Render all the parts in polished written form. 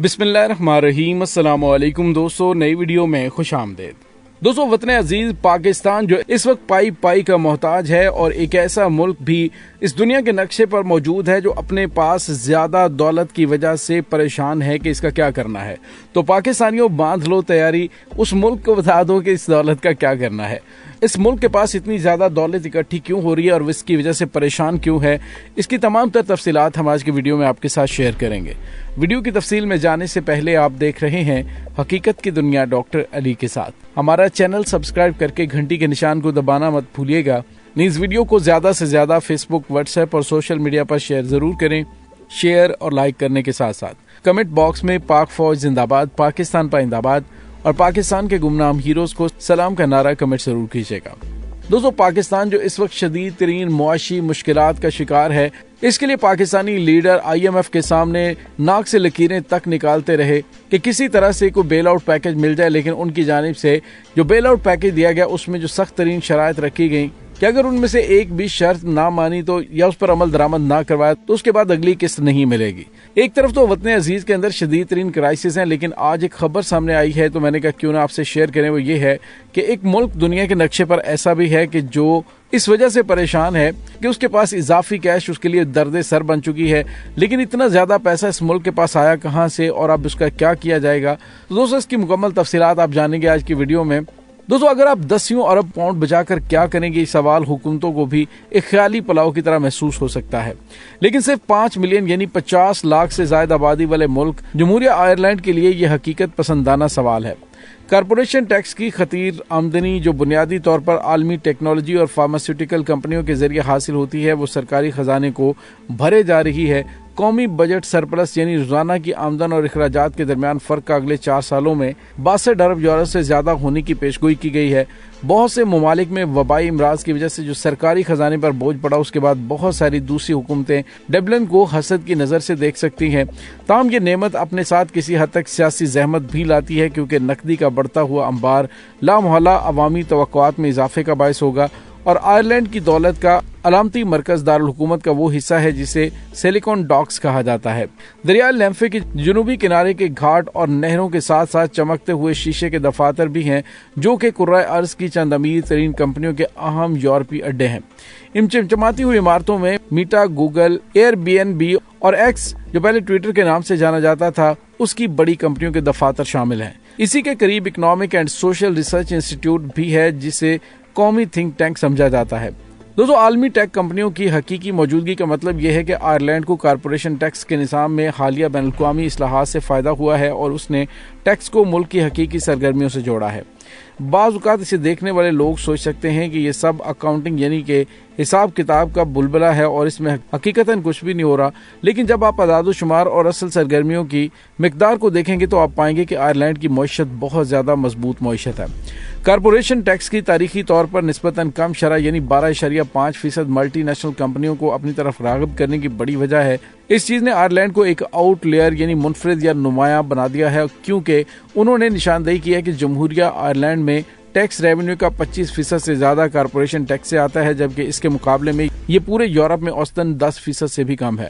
बिस्मिल्लाहिर्रहमानिर्रहीम। अस्सलाम वालेकुम दोस्तों, नई वीडियो में खुश आमदेद। दोस्तों, वतन अजीज पाकिस्तान जो इस वक्त पाई पाई का मोहताज है और एक ऐसा मुल्क भी इस दुनिया के नक्शे पर मौजूद है जो अपने पास ज्यादा दौलत की वजह से परेशान है कि इसका क्या करना है। तो पाकिस्तानियों, बांध लो तैयारी, उस मुल्क को बता दो कि इस दौलत का क्या करना है। इस मुल्क के पास इतनी ज्यादा दौलत इकट्ठी क्यों हो रही है और इसकी वजह से परेशान क्यों है, इसकी तमाम तर तफसीलात हम आज की वीडियो में आपके साथ शेयर करेंगे। वीडियो की तफसील में जाने से पहले आप देख रहे हैं हकीकत की दुनिया डॉक्टर अली के साथ। हमारा चैनल सब्सक्राइब करके घंटी के निशान को दबाना मत भूलिएगा। इस वीडियो को ज्यादा से ज्यादा फेसबुक, व्हाट्सएप और सोशल मीडिया पर शेयर जरूर करें। शेयर और लाइक करने के साथ साथ कमेंट बॉक्स में पाक फौज जिंदाबाद, पाकिस्तान पाइंदाबाद और पाकिस्तान के गुमनाम हीरोज को सलाम का नारा कमेंट जरूर कीजिएगा। दोस्तों, पाकिस्तान जो इस वक्त शदीद तरीन मुआशी मुश्किलात का शिकार है, इसके लिए पाकिस्तानी लीडर IMF के सामने नाक से लकीरें तक निकालते रहे कि किसी तरह से कोई बेल आउट पैकेज मिल जाए। लेकिन उनकी जानिब से जो बेल आउट पैकेज दिया गया उसमें जो सख्त तरीन शराइत रखी गई कि अगर उनमें से एक भी शर्त ना मानी तो या उस पर अमल दरामद ना करवाया तो उसके बाद अगली किस्त नहीं मिलेगी। एक तरफ तो वतन अजीज के अंदर शदीद तरीन क्राइसिस है, लेकिन आज एक खबर सामने आई है तो मैंने कहा क्यों ना आपसे शेयर करें। वो ये है कि एक मुल्क दुनिया के नक्शे पर ऐसा भी है कि जो इस वजह से परेशान है कि उसके पास इजाफी कैश उसके लिए दर्द सर बन चुकी है। लेकिन इतना ज्यादा पैसा इस मुल्क के पास आया कहां से और अब उसका क्या किया जाएगा, तो दोस्तों इसकी मुकम्मल तफसीलात आप जानेंगे आज की वीडियो में। दोस्तों, अगर आप 10 अरब पाउंड बचाकर क्या करेंगे, ये सवाल हुकूमतों को भी एक ख्याली पुलाव की तरह महसूस हो सकता है। लेकिन सिर्फ 5 मिलियन यानी 50 लाख से ज्यादा आबादी वाले मुल्क जमहूरिया आयरलैंड के लिए यह हकीकत पसंदाना सवाल है। कारपोरेशन टैक्स की खतीर आमदनी जो बुनियादी तौर पर आलमी टेक्नोलॉजी और फार्मास्यूटिकल कंपनियों के जरिए हासिल होती है, वो सरकारी खजाने को भरे जा रही है। कौमी बजट सरप्लस यानी रोजाना की आमदन और अखराजात के दरमियान फर्क का अगले 4 सालों में 62 अरब यूरो से ज्यादा होने की पेशगोई की गई है। बहुत से ममालिक में वबाई इमराज की वजह से जो सरकारी खजाने पर बोझ पड़ा, उसके बाद बहुत सारी दूसरी हुकूमतें डबलिन को हसद की नजर से देख सकती हैं। ताहम ये नेमत अपने साथ किसी हद तक सियासी जहमत भी लाती है, क्योंकि नकदी का बढ़ता हुआ अंबार लामहला अवामी तवक्कुआत में इजाफे का बायस होगा और आयरलैंड की दौलत का अलामती मरकज दारुल हुकूमत का वो हिस्सा है जिसे सिलिकॉन डॉक्स कहा जाता है। दरिया लैम्फे के जनूबी किनारे के घाट और नहरों के साथ साथ चमकते हुए शीशे के दफातर भी हैं, जो कि कुर्राए अर्ज की चंद अमीर तरीन कंपनियों के अहम यूरोपीय अड्डे हैं। इन चमचमाती हुई इमारतों में मीटा, गूगल, एयरबीएनबी और एक्स, जो पहले ट्विटर के नाम से जाना जाता था, उसकी बड़ी कंपनियों के दफातर शामिल हैं। इसी के करीब economic and social research institute भी है, जिसे कौमी थिंक टैंक समझा जाता है। दोस्तों, आलमी टेक कंपनियों की हकीकी मौजूदगी का मतलब यह है कि आयरलैंड को कारपोरेशन टैक्स के निज़ाम में हालिया बैनुल-अक़वामी इस्लाहात से फायदा हुआ है और उसने टैक्स को मुल्क की हकीकी सरगर्मियों से जोड़ा है। बाज़ औक़ात इसे देखने वाले लोग सोच सकते हैं कि ये सब अकाउंटिंग यानी कि हिसाब किताब का बुलबुला है और इसमें हकीकतन कुछ भी नहीं हो रहा। लेकिन जब आप अदाद-ओ-शुमार और असल सरगर्मियों की मिकदार को देखेंगे तो आप पाएंगे कि आयरलैंड की मईशत बहुत ज्यादा मजबूत मईशत है। कारपोरेशन टैक्स की तारीखी तौर पर निस्बतन कम शरह यानी 12.5% मल्टीनेशनल कंपनियों को अपनी तरफ राग़िब करने की बड़ी वजह है। इस चीज ने आयरलैंड को एक आउटलेयर यानी मुनफरिद या नुमाया बना दिया है, क्योंकि उन्होंने निशानदेही की है कि जमहूरिया आयरलैंड में टैक्स रेवेन्यू का 25% से ज्यादा कारपोरेशन टैक्स से आता है, जबकि इसके मुकाबले में ये पूरे यूरोप में औसतन 10% से भी कम है।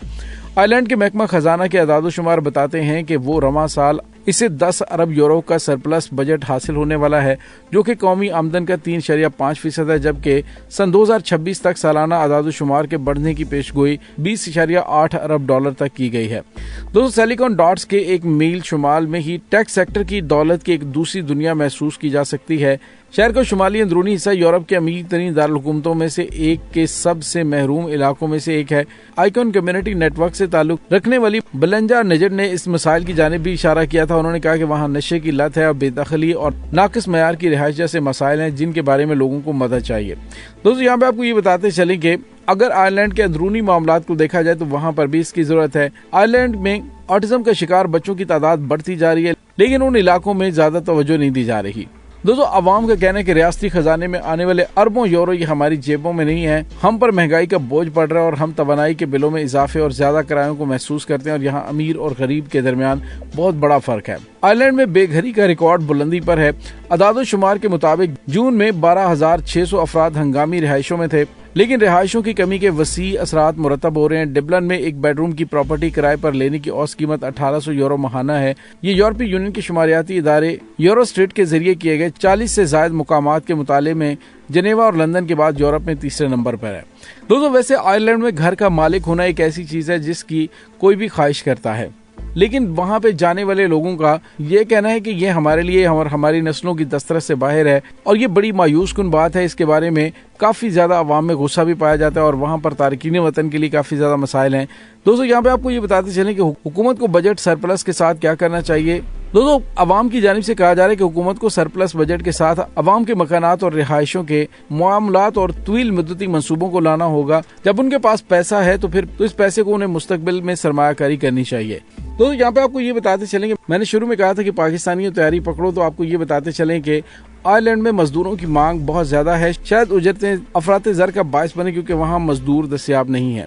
आयरलैंड के महकमा खजाना के अदाद-ओ-शुमार बताते हैं कि वो रवां साल इसे 10 अरब यूरो का सरप्लस बजट हासिल होने वाला है, जो कि कौमी आमदन का 3.5% है, जबकि सन 2026 तक सालाना अदाद-ओ-शुमार के बढ़ने की पेशगोई 20.8 अरब डॉलर तक की गई है। दोस्तों, सिलिकॉन डॉट्स के एक मील शुमाल में ही टैक्स सेक्टर की दौलत की एक दूसरी दुनिया महसूस की जा सकती है। शहर का शुमाली अंदरूनी हिस्सा यूरोप के अमीर तरीन दारुल हुकूमतों में से एक के सबसे महरूम इलाकों में से एक है। आइकॉन कम्युनिटी नेटवर्क से ताल्लुक रखने वाली बलंजा नजर ने इस मसाइल की जानिब भी इशारा किया था। उन्होंने कहा कि वहाँ नशे की लत है और बेदखली और नाकिस मयार की रिहाइश जैसे मसाइल हैं, जिनके बारे में लोगों को मदद चाहिए। दोस्तों, यहाँ पे आपको ये बताते चलें कि अगर आयरलैंड के अंदरूनी मामलात को देखा जाए तो वहाँ पर भी इसकी जरूरत है। आयरलैंड में ऑटिज्म का शिकार बच्चों की तादाद बढ़ती जा रही है, लेकिन उन इलाकों में ज्यादा तवज्जो नहीं दी जा रही। दोस्तों, अवाम का कहना है कि रियासती खजाने में आने वाले अरबों यूरो ये हमारी जेबों में नहीं है। हम पर महंगाई का बोझ पड़ रहा है और हम तवानाई के बिलों में इजाफे और ज्यादा किरायों को महसूस करते हैं और यहाँ अमीर और गरीब के दरमियान बहुत बड़ा फर्क है। आयरलैंड में बेघरी का रिकॉर्ड बुलंदी पर है। अदाद-ओ-शुमार के मुताबिक जून में 12,600 अफराद हंगामी रिहायशों में थे। लेकिन रिहायशों की कमी के वसी असरात मुरतब हो रहे हैं। डबलिन में एक बेडरूम की प्रॉपर्टी किराए पर लेने की औसत कीमत 1800 यूरो माहाना है। ये यूरोपीय यूनियन के शुमारियाती इदारे यूरोस्टेट के जरिए किए गए 40 से ज्यादा मुकामात के मुताले में जेनेवा और लंदन के बाद यूरोप में तीसरे नंबर पर है। दोस्तों, वैसे आयरलैंड में घर का मालिक होना एक ऐसी चीज है जिसकी कोई भी ख्वाहिश करता है, लेकिन वहां पे जाने वाले लोगों का ये कहना है कि ये हमारे लिए और हमारी नस्लों की दस्तरस से बाहर है, और ये बड़ी मायूस कुन बात है। इसके बारे में काफी ज्यादा अवाम में गुस्सा भी पाया जाता है और वहां पर तारकीन वतन के लिए काफी ज्यादा मसाइल हैं। दोस्तों, यहाँ पे आपको ये बताते चलें कि हुकूमत को बजट सरप्लस के साथ क्या करना चाहिए। दोस्तों, अवाम की जानिब से कहा जा रहा है कि हुकूमत को सरप्लस बजट के साथ अवाम के मकानात और रिहायशों के मामलात और तवील मुद्दती मंसूबों को लाना होगा। जब उनके पास पैसा है तो फिर इस पैसे को उन्हें मुस्तकबिल में सरमायाकारी करनी चाहिए। दोस्तों, यहाँ पे आपको ये बताते चलेंगे, मैंने शुरू में कहा था कि पाकिस्तानियों तैयारी पकड़ो, तो आपको ये बताते चलें कि आयरलैंड में मजदूरों की मांग बहुत ज्यादा है। शायद उजरतें अफराते ज़र का बायस बने क्योंकि वहाँ मजदूर दस्तयाब नहीं है।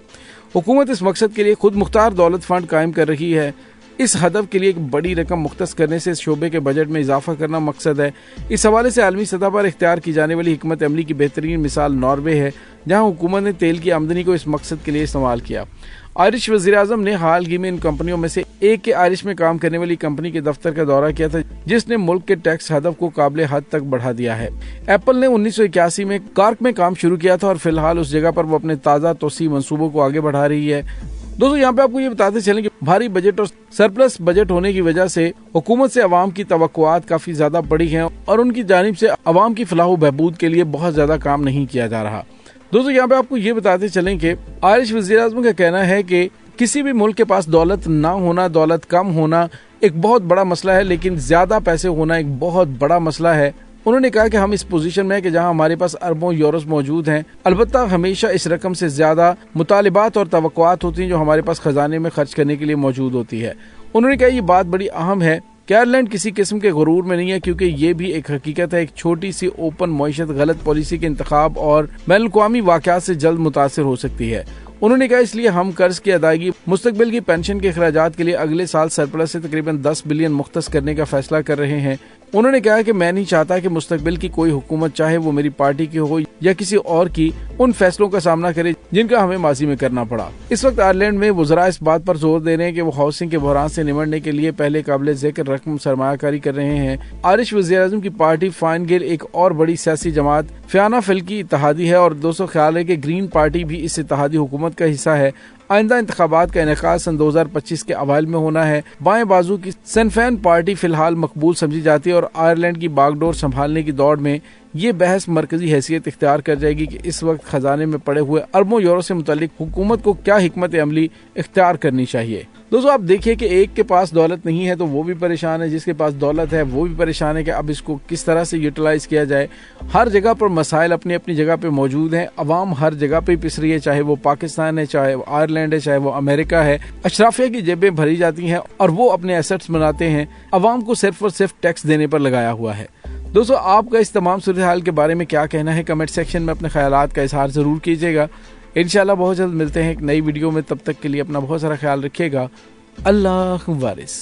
हुकूमत इस मकसद के लिए खुद मुख्तार दौलत फंड कायम कर रही है। इस हदफ के लिए एक बड़ी रकम मुख्तस करने से इस शोबे के बजट में इजाफा करना मकसद है। इस हवाले से आलमी सतह पर इख्तियार की जाने वाली हिकमत अमली की बेहतरीन मिसाल नॉर्वे है, जहाँ हुकूमत ने तेल की आमदनी को इस मकसद के लिए इस्तेमाल किया। आयरिश वज़ीर आज़म ने हाल ही में इन कंपनियों में से एक के आयरिश में काम करने वाली कंपनी के दफ्तर का दौरा किया था, जिसने मुल्क के टैक्स हदफ को काबिल हद तक बढ़ा दिया है। एप्पल ने 1981 में कार्क में काम शुरू किया था और फिलहाल उस जगह पर वो अपने ताज़ा तोसी मंसूबों को आगे बढ़ा रही है। दोस्तों, यहाँ पे आपको ये बताते चलें कि भारी बजट और सरप्लस बजट होने की वजह से हुकूमत से अवाम की तवक्कुआत काफी ज्यादा बड़ी हैं और उनकी जानिब से अवाम की फलाह व बहबूद के लिए बहुत ज्यादा काम नहीं किया जा रहा। दोस्तों, यहाँ पे आपको ये बताते चलें कि आयरिश वज़ीर आज़म का कहना है कि किसी भी मुल्क के पास दौलत ना होना, दौलत कम होना एक बहुत बड़ा मसला है, लेकिन ज्यादा पैसे होना एक बहुत बड़ा मसला है। उन्होंने कहा कि हम इस पोजीशन में है कि जहां हमारे पास अरबों यूरोस मौजूद हैं, अलबत्ता हमेशा इस रकम से ज्यादा मुतालिबात और तवक्कुआत होती हैं जो हमारे पास खजाने में खर्च करने के लिए मौजूद होती है। उन्होंने कहा ये बात बड़ी अहम है कि आयरलैंड किसी किस्म के गुरूर में नहीं है, क्योंकि ये भी एक हकीकत है। एक छोटी सी ओपन मईशत गलत पॉलिसी के इंतखाब और बैनुल-अक़वामी वाक़यात से जल्द मुतासिर हो सकती है। उन्होंने कहा इसलिए हम कर्ज की अदायगी, मुस्तकबिल की पेंशन के अखराजात के लिए अगले साल सरप्लस से तकरीबन 10 बिलियन मुख्तस करने का फैसला कर रहे हैं। उन्होंने कहा कि मैं नहीं चाहता कि मुस्तकबिल की कोई हुकूमत, चाहे वो मेरी पार्टी की हो या किसी और की, उन फैसलों का सामना करे जिनका हमें माजी में करना पड़ा। इस वक्त आयरलैंड में वज़रा इस बात पर जोर दे रहे हैं कि वो हाउसिंग के बहरान से निमटने के लिए पहले काबिल ज़िक्र रकम सरमायाकारी कर रहे हैं। आयरिश वज़ीर आज़म की पार्टी फाइन गेल एक और बड़ी सियासी जमात फियाना फेल की इत्तेहादी है और दोस्तों ख्याल है कि ग्रीन पार्टी भी इस इत्तेहादी हुकूमत का हिस्सा है। आइंदा इंतखाबात का इनेकाद सन 2025 के अवाइल में होना है। बाएं बाजू की सिन फेन पार्टी फिलहाल मकबूल समझी जाती है और आयरलैंड की बागडोर संभालने की दौड़ में ये बहस मरकजी हैसियत इख्तियार कर जाएगी कि इस वक्त खजाने में पड़े हुए अरबों यूरो से मुतालिक हुकूमत को क्या हिकमत अमली इख्तियार करनी चाहिए। दोस्तों, आप देखिए कि एक के पास दौलत नहीं है तो वो भी परेशान है, जिसके पास दौलत है वो भी परेशान है कि अब इसको किस तरह से यूटिलाइज किया जाए। हर जगह पर मसाइल अपनी अपनी जगह पे मौजूद हैं। अवाम हर जगह पे पिस रही है, चाहे वो पाकिस्तान है, चाहे वो आयरलैंड है, चाहे वो अमेरिका है। अशराफिया की जेबें भरी जाती हैं और वो अपने एसेट्स बनाते हैं। अवाम को सिर्फ और सिर्फ टैक्स देने पर लगाया हुआ है। दोस्तों, आपका इस तमाम सूरत हाल के बारे में क्या कहना है? कमेंट सेक्शन में अपने ख्यालात का इजहार जरूर कीजिएगा। इंशाल्लाह बहुत जल्द मिलते हैं एक नई वीडियो में। तब तक के लिए अपना बहुत सारा ख्याल रखिएगा। अल्लाह वारिस।